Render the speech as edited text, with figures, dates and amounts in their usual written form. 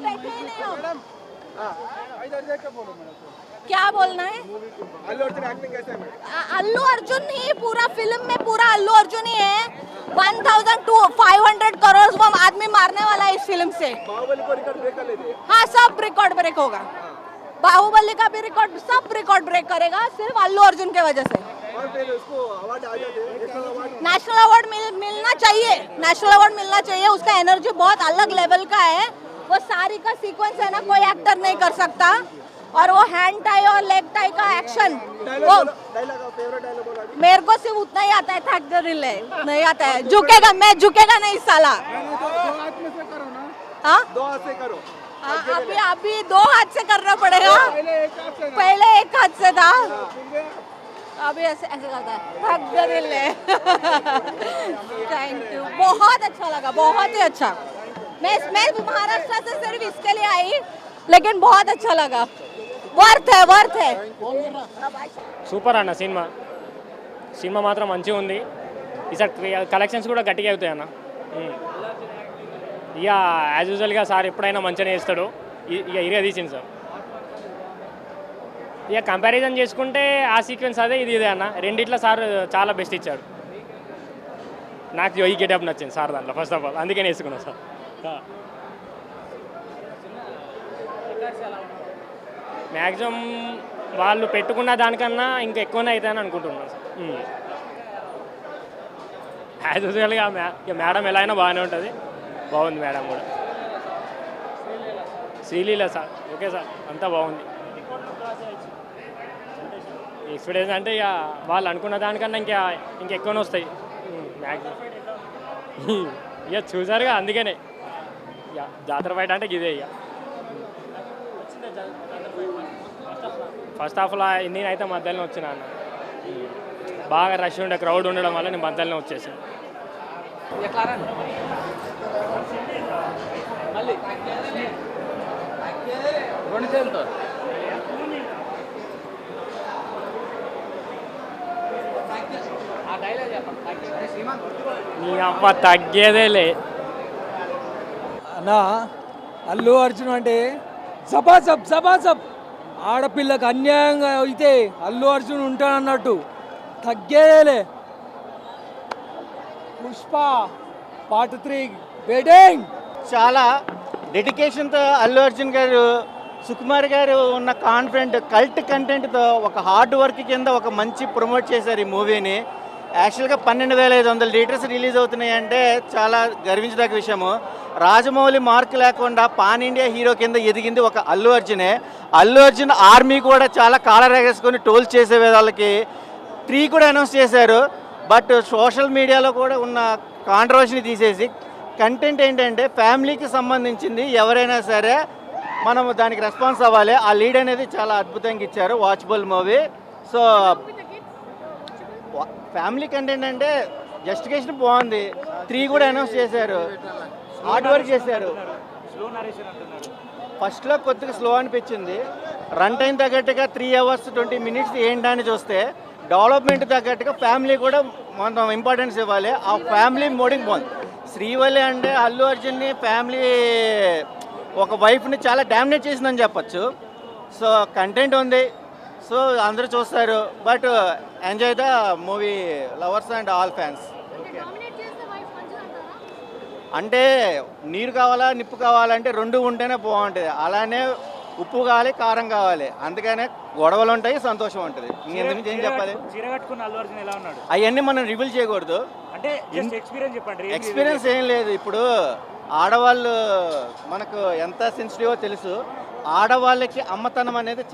बैठे ही नहीं हो। क्या बोलना है? अल्लू अर्जुन एक्टिंग कैसे है मैडम? अल्लू अर्जुन ही पूरा फिल्म में पूरा अल्लू अर्जुन ही है। 1,500 करोड़ वो आदमी मारने वाला है इस फिल्म से। बाहुबली को रिकॉर्ड ब्रेक कर लेते हैं। हाँ, सब रिकॉर्ड ब्रेक होगा। बाहुबली का भी रिकॉर्ड, सब रिकॉर्ड ब्रेक करेगा सिर्फ अल्लू अर्जुन के वजह से। और फिर उसको अवार्ड आ जाते हैं, नेशनल अवार्ड मिलना चाहिए, नेशनल अवार्ड मिलना चाहिए। उसका एनर्जी बहुत अलग लेवल का है। वो सारी का सीक्वेंस है ना, कोई एक्टर नहीं कर सकता। और वो हैंड टाई और लेग टाई का एक्शन, वो डायलॉग फेवरेट डायलॉग बोला अभी। मेरे को सिर्फ उतना ही आता है, थक दिल नहीं आता है। झुकेगा, मैं झुकेगा नहीं साला। दो हाथ में से करो ना, हाँ, 2 हाथ से करो। अभी 2 हाथ से करना पड़ेगा। पहले एक हाथ से ना। पहले 1 हाथ से था, ठीक है। अभी ऐसे ऐसे करता है। थक दिल है। थैंक यू, बहुत अच्छा लगा, बहुत ही अच्छा। मैं महाराष्ट्र से सिर्फ इसके लिए आई, लेकिन बहुत अच्छा लगा। वर्थ है, वर्थ है। సూపర్ అన్న సినిమా మాత్రం మంచిగా ఉంది. ఈసారి కలెక్షన్స్ కూడా గట్టిగా అవుతాయి అన్న. ఇక యాజ్ యూజువల్గా సార్ ఎప్పుడైనా మంచిగానే చేస్తాడు. ఇక ఇరే తీసింది సార్. ఇక కంపారిజన్ చేసుకుంటే ఆ సీక్వెన్స్ అదే ఇది ఇదే అన్న. రెండిట్లో సార్ చాలా బెస్ట్ ఇచ్చాడు. నాకు ఈ గెటప్ నచ్చింది సార్ దాంట్లో ఫస్ట్ ఆఫ్ ఆల్, అందుకని వేసుకున్నాను సార్. మ్యాక్సిమం వాళ్ళు పెట్టుకున్న దానికన్నా ఇంకా ఎక్కువనే అవుతాయని అనుకుంటున్నాను సార్. యాజ్ యూజువల్గా మేడం ఎలా అయినా బాగానే ఉంటుంది. బాగుంది మేడం కూడా. శ్రీలీల సార్ ఓకే సార్, అంతా బాగుంది. ఎక్స్పీరియన్స్ అంటే ఇక వాళ్ళు అనుకున్న దానికన్నా ఇంకెక్కువనే వస్తాయి మ్యాక్సిమం. ఇక చూసారుగా, అందుకనే ఇక జాతర ఫైట్ అంటే ఇదే. ఇక ఫస్ట్ హాఫ్లో నేనైతే మధ్యలోనే వచ్చినా అన్న. బాగా రష్ ఉండే, క్రౌడ్ ఉండడం వల్ల నేను మధ్యలోనే వచ్చేసాను. నీ అమ్మ తగ్గేదేలే అన్నా. అల్లు అర్జున్ అంటే జబాజబ్ ఆడపిల్లకు అన్యాయంగా అయితే అల్లు అర్జున్ ఉంటాడన్నట్టు తగ్గేదేలే. Pushpa part 3 waiting. చాలా డెడికేషన్తో అల్లు అర్జున్ గారు, సుకుమార్ గారు ఉన్న కాన్ఫిడెంట్ కల్ట్ కంటెంట్తో ఒక హార్డ్ వర్క్ కింద ఒక మంచి ప్రమోట్ చేశారు ఈ మూవీని. యాక్చువల్గా 12,500 థియేటర్స్ రిలీజ్ అవుతున్నాయి అంటే చాలా గర్వించదగ్గ విషయము. రాజమౌళి మార్క్ లేకుండా పాన్ ఇండియా హీరో కింద ఎదిగింది ఒక అల్లు అర్జునే. అల్లు అర్జున్ ఆర్మీ కూడా చాలా కాలర్ ఎగేసుకొని టోల్ చేసే వాళ్ళకి 3 కూడా అనౌన్స్ చేశారు. బట్ సోషల్ మీడియాలో కూడా ఉన్న కాంట్రవర్సీని తీసేసి కంటెంట్ ఏంటంటే ఫ్యామిలీకి సంబంధించింది, ఎవరైనా సరే మనం దానికి రెస్పాన్స్ అవ్వాలి. ఆ లీడ్ అనేది చాలా అద్భుతంగా ఇచ్చారు. Watchable movie. So family content అంటే జస్టిఫికేషన్ బాగుంది. 3 కూడా అనౌన్స్ చేశారు. హార్డ్ వర్క్ చేశారు. ఫస్ట్లో కొద్దిగా స్లో అనిపించింది. రన్ టైం తగ్గట్టుగా 3 hours 20 minutes ఏంటని చూస్తే డెవలప్మెంట్ తగ్గట్టుగా ఫ్యామిలీ కూడా మనం ఇంపార్టెన్స్ ఇవ్వాలి. ఆ ఫ్యామిలీ మోడింగ్ బాగుంది. శ్రీవల్లి అంటే అల్లు అర్జున్ని ఫ్యామిలీ ఒక వైఫ్ని చాలా డామినేట్ చేసిందని చెప్పచ్చు. సో కంటెంట్ ఉంది, సో అందరూ చూస్తారు. But enjoy the movie lovers and all fans. అంటే నీరు కావాలా నిప్పు కావాలంటే 2 ఉంటేనే బాగుంటుంది. అలానే ఉప్పు కావాలి, కారం కావాలి. అందుకనే గొడవలు ఉంటాయి, సంతోషం ఉంటుంది. ఇంకెందుకు ఏం చెప్పాలి? అవన్నీ మనం రివీల్ చేయకూడదు. అంటే ఎక్స్పీరియన్స్ ఏం లేదు. ఇప్పుడు ఆడవాళ్ళు మనకు ఎంత సెన్సిటివో తెలుసు. ఆడవాళ్ళకి అమ్మతనం అనేది